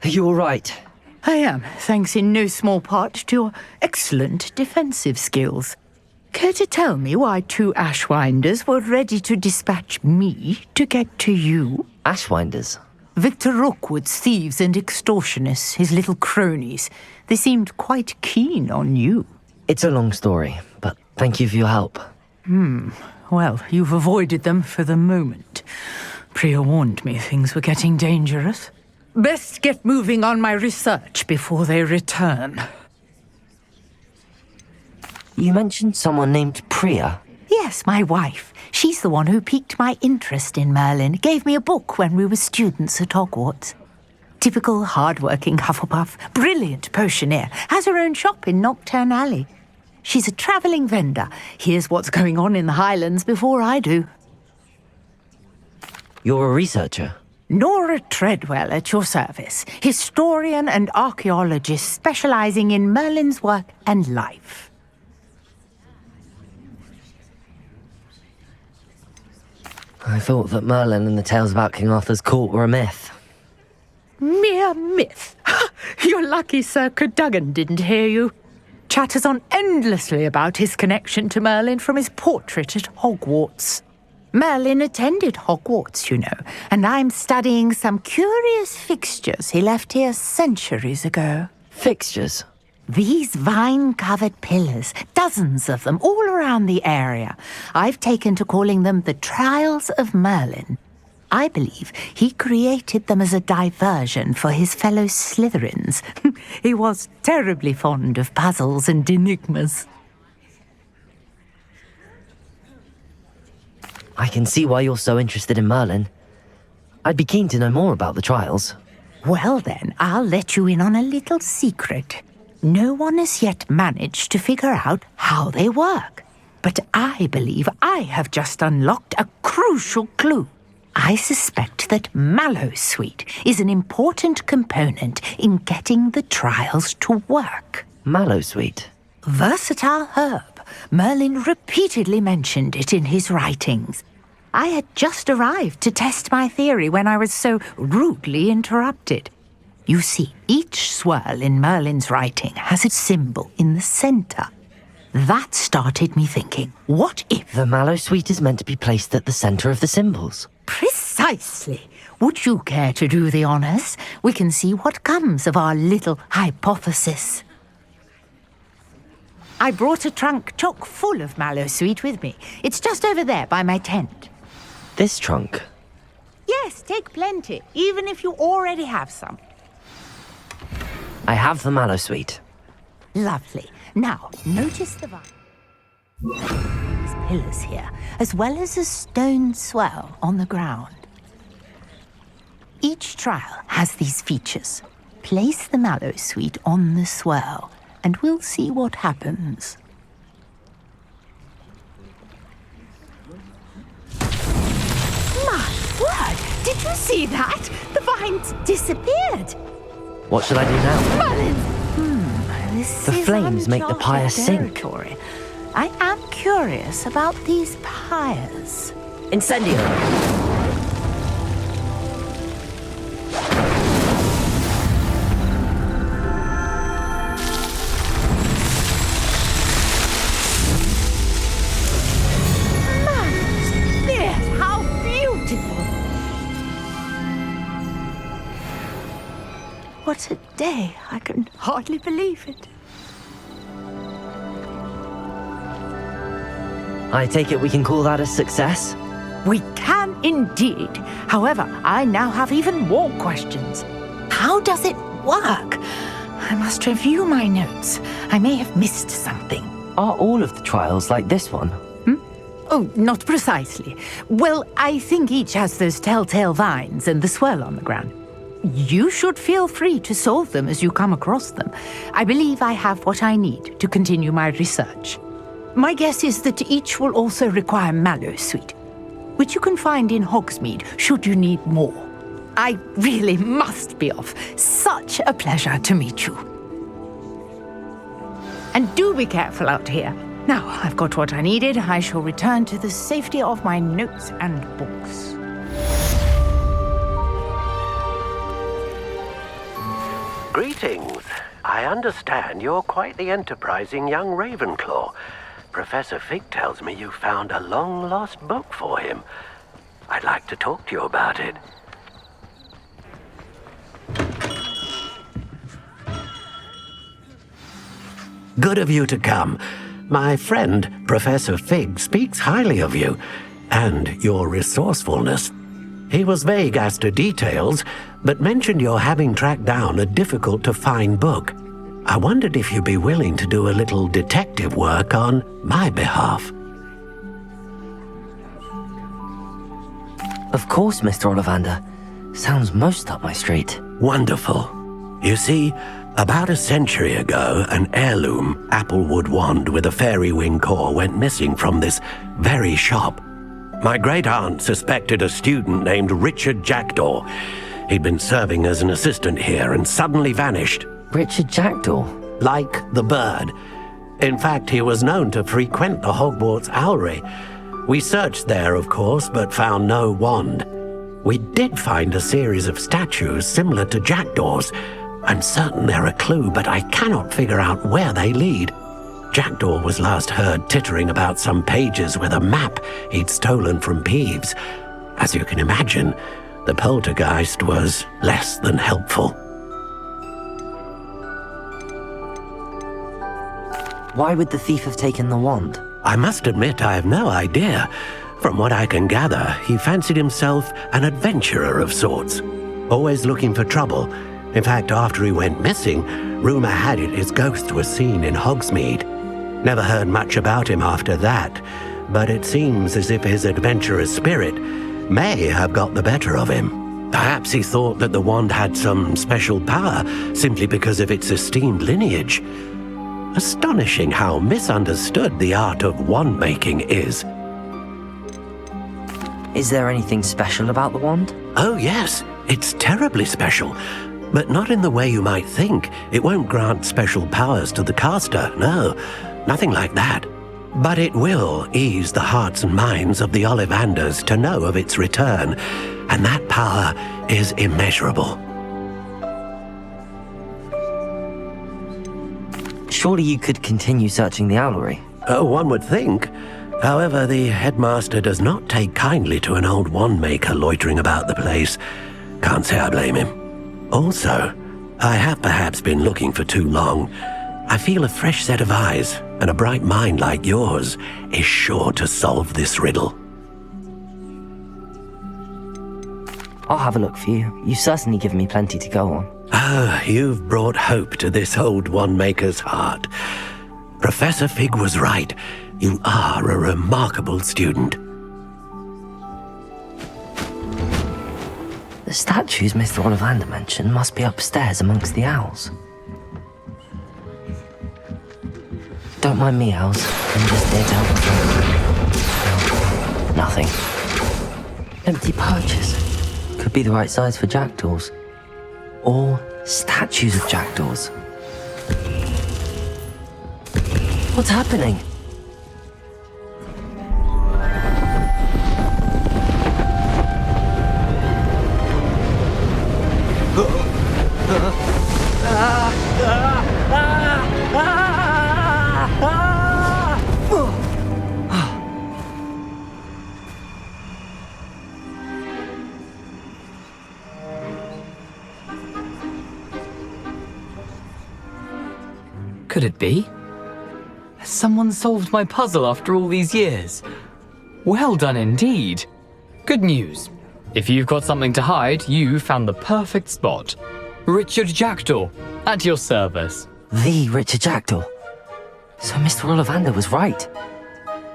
Are you all right? I am, thanks in no small part to your excellent defensive skills. Care to tell me why 2 Ashwinders were ready to dispatch me to get to you? Ashwinders? Victor Rookwood's thieves and extortionists, his little cronies. They seemed quite keen on you. It's a long story, but thank you for your help. Well, you've avoided them for the moment. Priya warned me things were getting dangerous. Best get moving on my research before they return. You mentioned someone named Priya. Yes, my wife. She's the one who piqued my interest in Merlin, gave me a book when we were students at Hogwarts. Typical hard-working Hufflepuff, brilliant potioneer, has her own shop in Nocturne Alley. She's a travelling vendor. Hears what's going on in the Highlands before I do. You're a researcher? Nora Treadwell at your service, historian and archaeologist specialising in Merlin's work and life. I thought that Merlin and the tales about King Arthur's court were a myth. Mere myth. You're lucky Sir Cadogan didn't hear you. Chatters on endlessly about his connection to Merlin from his portrait at Hogwarts. Merlin attended Hogwarts, you know, and I'm studying some curious fixtures he left here centuries ago. Fixtures? These vine-covered pillars, dozens of them, all around the area. I've taken to calling them the Trials of Merlin. I believe he created them as a diversion for his fellow Slytherins. He was terribly fond of puzzles and enigmas. I can see why you're so interested in Merlin. I'd be keen to know more about the trials. Well then, I'll let you in on a little secret. No one has yet managed to figure out how they work. But I believe I have just unlocked a crucial clue. I suspect that Mallowsweet is an important component in getting the trials to work. Mallowsweet? Versatile herb. Merlin repeatedly mentioned it in his writings. I had just arrived to test my theory when I was so rudely interrupted. You see, each swirl in Merlin's writing has a symbol in the centre. That started me thinking, what if... The Mallowsweet is meant to be placed at the centre of the symbols. Precisely. Would you care to do the honours? We can see what comes of our little hypothesis. I brought a trunk chock full of Mallowsweet with me. It's just over there by my tent. This trunk? Yes, take plenty, even if you already have some. I have the Mallowsweet. Lovely. Now, notice the these pillars here, as well as a stone swell on the ground. Each trial has these features. Place the Mallowsweet on the swell, and we'll see what happens. My word! Did you see that? The vines disappeared! What should I do now? Merlin! This The is flames make the pyre uncharted sink. territory. I am curious about these pyres. Incendio! How beautiful! What a day! I can hardly believe it. I take it we can call that a success? We can indeed. However, I now have even more questions. How does it work? I must review my notes. I may have missed something. Are all of the trials like this one? Oh, not precisely. Well, I think each has those telltale vines and the swirl on the ground. You should feel free to solve them as you come across them. I believe I have what I need to continue my research. My guess is that each will also require Mallowsweet, which you can find in Hogsmeade should you need more. I really must be off. Such a pleasure to meet you. And do be careful out here. Now I've got what I needed, I shall return to the safety of my notes and books. Greetings. I understand you're quite the enterprising young Ravenclaw. Professor Fig tells me you found a long-lost book for him. I'd like to talk to you about it. Good of you to come. My friend, Professor Fig, speaks highly of you and your resourcefulness. He was vague as to details, but mentioned your having tracked down a difficult-to-find book. I wondered if you'd be willing to do a little detective work on my behalf. Of course, Mr. Ollivander. Sounds most up my street. Wonderful. You see, about a century ago, an heirloom applewood wand with a fairy wing core went missing from this very shop. My great-aunt suspected a student named Richard Jackdaw. He'd been serving as an assistant here and suddenly vanished. Richard Jackdaw? Like the bird. In fact, he was known to frequent the Hogwarts Owlery. We searched there, of course, but found no wand. We did find a series of statues similar to Jackdaw's. I'm certain they're a clue, but I cannot figure out where they lead. Jackdaw was last heard tittering about some pages with a map he'd stolen from Peeves. As you can imagine, the poltergeist was less than helpful. Why would the thief have taken the wand? I must admit I have no idea. From what I can gather, he fancied himself an adventurer of sorts, always looking for trouble. In fact, after he went missing, rumor had it his ghost was seen in Hogsmeade. Never heard much about him after that, but it seems as if his adventurous spirit may have got the better of him. Perhaps he thought that the wand had some special power simply because of its esteemed lineage. Astonishing how misunderstood the art of wand-making is. Is there anything special about the wand? Oh yes, it's terribly special. But not in the way you might think. It won't grant special powers to the caster, no. Nothing like that. But it will ease the hearts and minds of the Ollivanders to know of its return, and that power is immeasurable. Surely you could continue searching the owlery. Oh, one would think. However, the headmaster does not take kindly to an old wand-maker loitering about the place. Can't say I blame him. Also, I have perhaps been looking for too long. I feel a fresh set of eyes, and a bright mind like yours is sure to solve this riddle. I'll have a look for you. You've certainly given me plenty to go on. Ah, you've brought hope to this old wand-maker's heart. Professor Fig was right. You are a remarkable student. The statues Mr. Ollivander mentioned must be upstairs amongst the owls. Don't mind me, owls. I'm just there to help. Nothing. Empty perches. Could be the right size for jackdaws. Or statues of jackdaws. What's happening? Could it be? Has someone solved my puzzle after all these years? Well done indeed. Good news. If you've got something to hide, you found the perfect spot. Richard Jackdaw, at your service. The Richard Jackdaw. So Mr. Ollivander was right.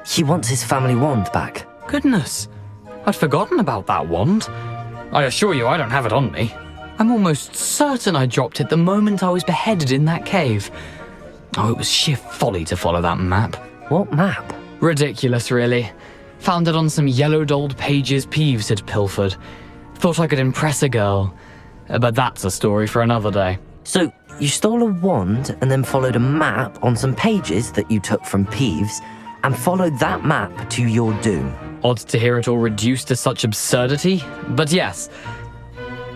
He wants his family wand back. Goodness, I'd forgotten about that wand. I assure you I don't have it on me. I'm almost certain I dropped it the moment I was beheaded in that cave. Oh, it was sheer folly to follow that map. What map? Ridiculous, really. Found it on some yellowed old pages Peeves had pilfered. Thought I could impress a girl. But that's a story for another day. So, you stole a wand and then followed a map on some pages that you took from Peeves and followed that map to your doom. Odd to hear it all reduced to such absurdity, but yes.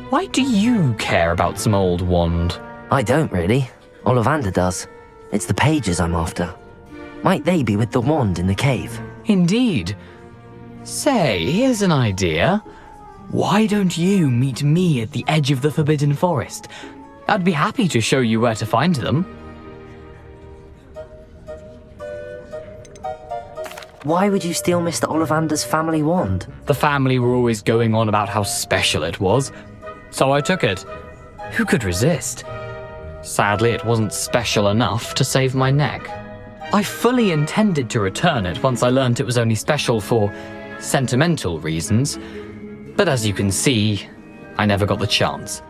Why do you care about some old wand? I don't really. Ollivander does. It's the pages I'm after. Might they be with the wand in the cave? Indeed. Say, here's an idea. Why don't you meet me at the edge of the Forbidden Forest? I'd be happy to show you where to find them. Why would you steal Mr. Ollivander's family wand? The family were always going on about how special it was, so I took it. Who could resist? Sadly, it wasn't special enough to save my neck. I fully intended to return it once I learned it was only special for sentimental reasons, but as you can see, I never got the chance.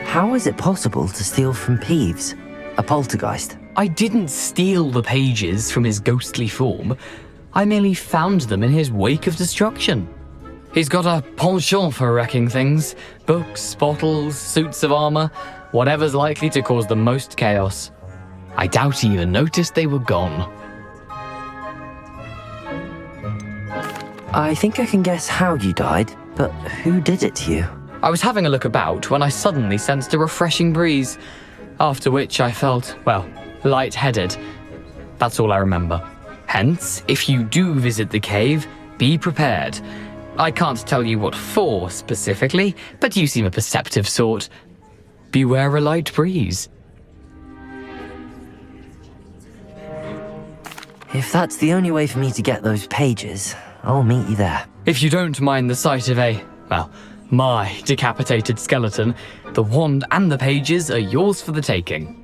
How is it possible to steal from Peeves, a poltergeist? I didn't steal the pages from his ghostly form. I merely found them in his wake of destruction. He's got a penchant for wrecking things. Books, bottles, suits of armor, whatever's likely to cause the most chaos. I doubt he even noticed they were gone. I think I can guess how you died, but who did it to you? I was having a look about when I suddenly sensed a refreshing breeze, after which I felt, well, lightheaded. That's all I remember. Hence, if you do visit the cave, be prepared. I can't tell you what for specifically, but you seem a perceptive sort. Beware a light breeze. If that's the only way for me to get those pages, I'll meet you there. If you don't mind the sight of my decapitated skeleton, the wand and the pages are yours for the taking.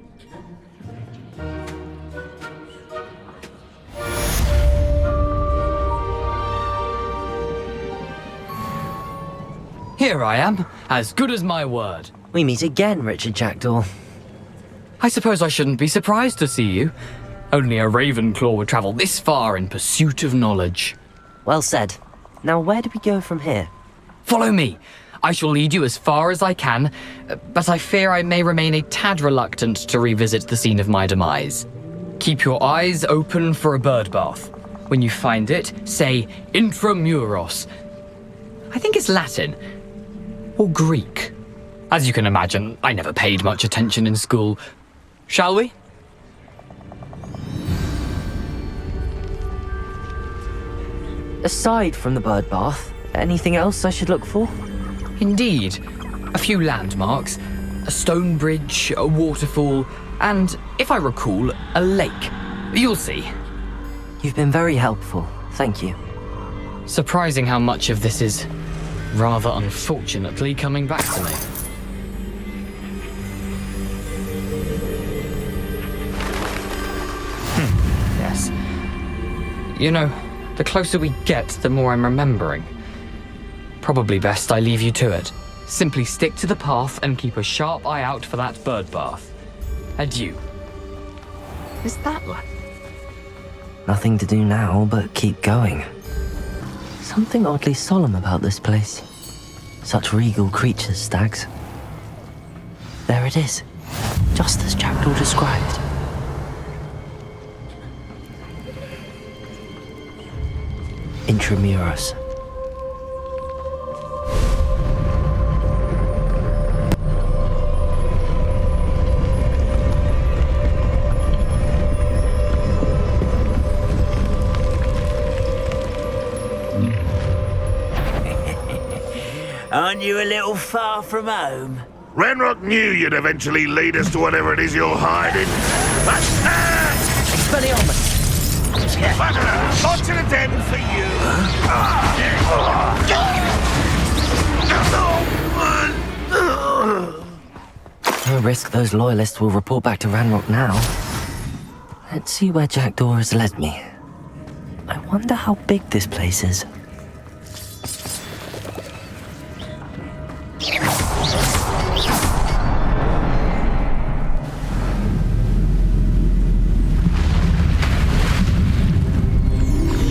Here I am, as good as my word. We meet again, Richard Jackdaw. I suppose I shouldn't be surprised to see you. Only a Ravenclaw would travel this far in pursuit of knowledge. Well said. Now where do we go from here? Follow me. I shall lead you as far as I can, but I fear I may remain a tad reluctant to revisit the scene of my demise. Keep your eyes open for a bird bath. When you find it, say intramuros. I think it's Latin. Or Greek. As you can imagine, I never paid much attention in school. Shall we? Aside from the bird bath, anything else I should look for? Indeed. A few landmarks, a stone bridge, a waterfall, and, if I recall, a lake. You'll see. You've been very helpful. Thank you. Surprising how much of this is, rather unfortunately, coming back to me. Yes. You know, the closer we get, the more I'm remembering. Probably best I leave you to it. Simply stick to the path and keep a sharp eye out for that bird bath. Adieu. Is that one? Nothing to do now but keep going. Something oddly solemn about this place. Such regal creatures, stags. There it is, just as Jackdaw described. Intramuros. Aren't you a little far from home? Ranrock knew you'd eventually lead us to whatever it is you're hiding. Not to the den for you. No risk those loyalists will report back to Ranrock now. Let's see where Jackdaw has led me. I wonder how big this place is.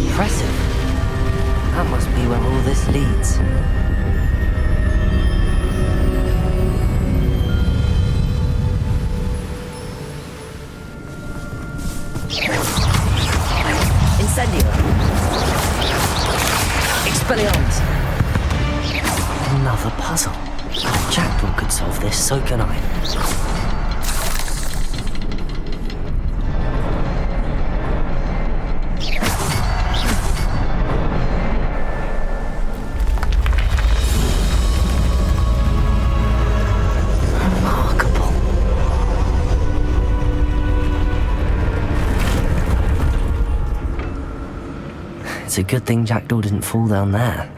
Impressive. That must be where all this leads. Incendio. If Jackdaw could solve this, so can I. Remarkable. It's a good thing Jackdaw didn't fall down there.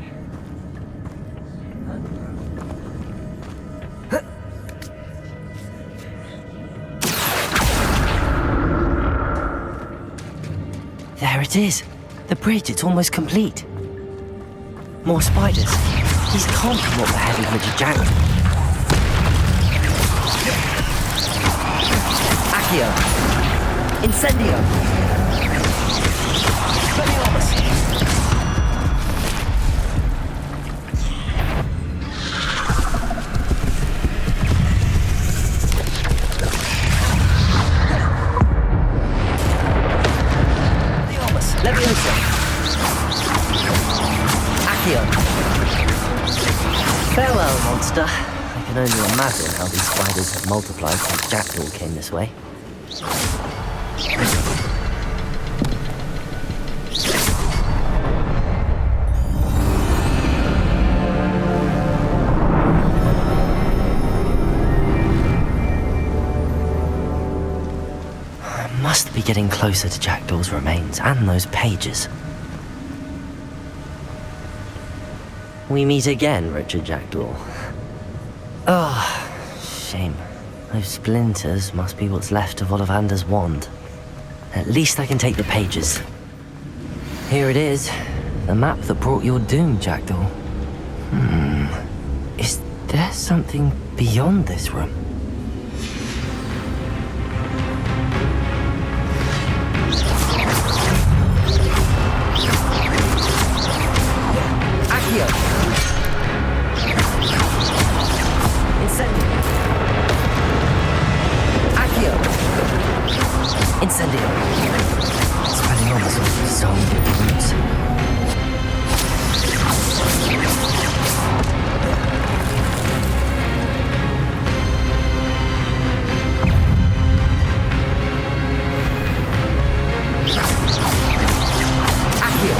There it is. The bridge, it's almost complete. More spiders. These can't come up the heavy rigid Jack. Accio. Incendio. Expelliarmus. Leviosa. Accio. Farewell, monster. I can only imagine how these spiders have multiplied since Jackdaw came this way. Must be getting closer to Jackdaw's remains and those pages. We meet again, Richard Jackdaw. Oh, shame. Those splinters must be what's left of Ollivander's wand. At least I can take the pages. Here it is, the map that brought your doom, Jackdaw. Is there something beyond this room? Incendio. Expelliarmus with zombie roots. Accio.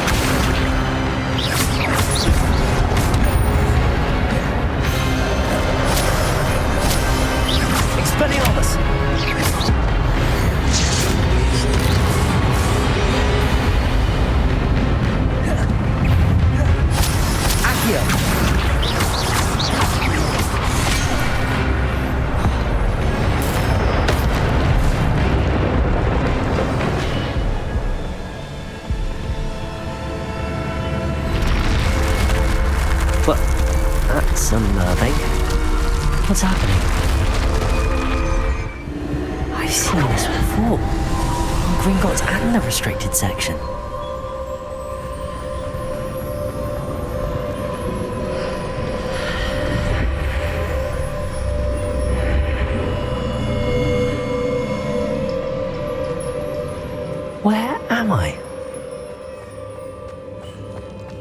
Expelliarmus. Well, that's unnerving. What's happening? I've seen this before. On Gringotts and the restricted section. Where am I?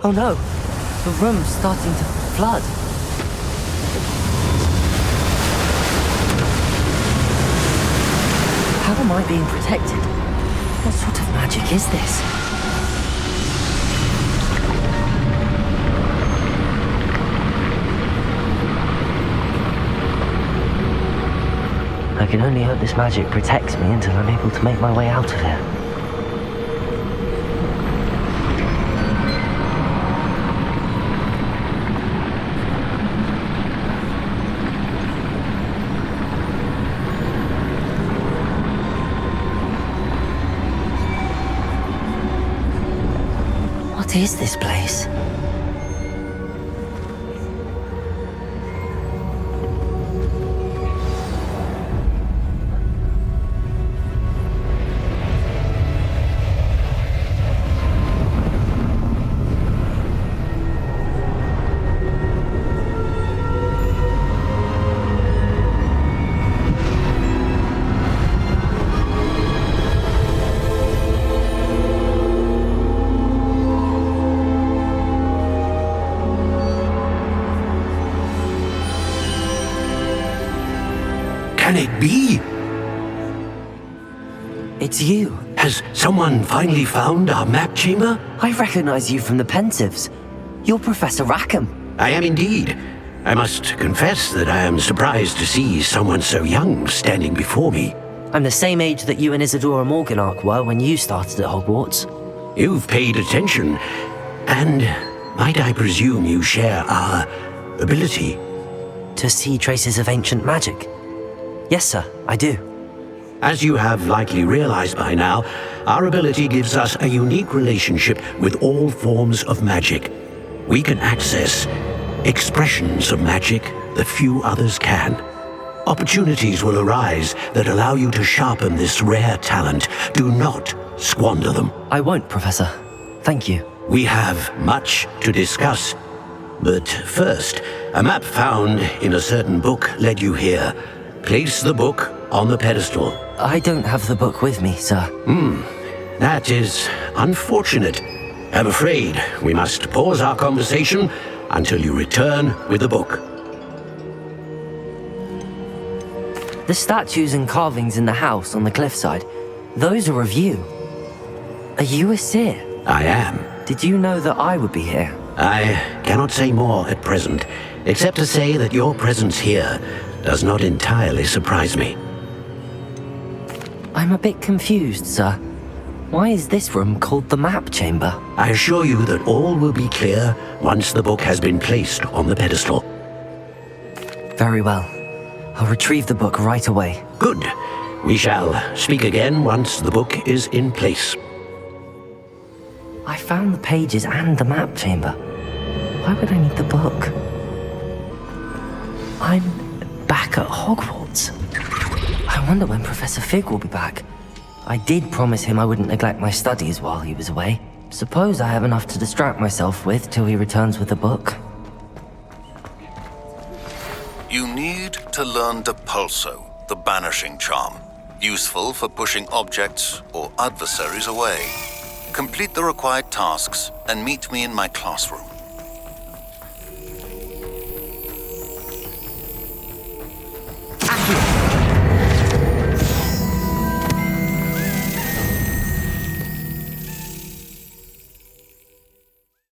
Oh no, the room's starting to flood. How am I being protected? What sort of magic is this? I can only hope this magic protects me until I'm able to make my way out of here. What is this place? can it be? It's you. Has someone finally found our map chamber? I recognize you from the Pensieves. You're Professor Rackham. I am indeed. I must confess that I am surprised to see someone so young standing before me. I'm the same age that you and Isadora Morganach were when you started at Hogwarts. You've paid attention, and might I presume you share our ability? To see traces of ancient magic? Yes, sir, I do. As you have likely realized by now, our ability gives us a unique relationship with all forms of magic. We can access expressions of magic that few others can. Opportunities will arise that allow you to sharpen this rare talent. Do not squander them. I won't, Professor. Thank you. We have much to discuss. But first, a map found in a certain book led you here. Place the book on the pedestal. I don't have the book with me, sir. That is unfortunate. I'm afraid we must pause our conversation until you return with the book. The statues and carvings in the house on the cliffside, those are of you. Are you a seer? I am. Did you know that I would be here? I cannot say more at present, except to say that your presence here does not entirely surprise me. I'm a bit confused, sir. Why is this room called the map chamber? I assure you that all will be clear once the book has been placed on the pedestal. Very well. I'll retrieve the book right away. Good. We shall speak again once the book is in place. I found the pages and the map chamber. Why would I need the book? I'm back at Hogwarts. I wonder when Professor Fig will be back. I did promise him I wouldn't neglect my studies while he was away. Suppose I have enough to distract myself with till he returns with the book. You need to learn Depulso, the banishing charm, useful for pushing objects or adversaries away. Complete the required tasks and meet me in my classroom.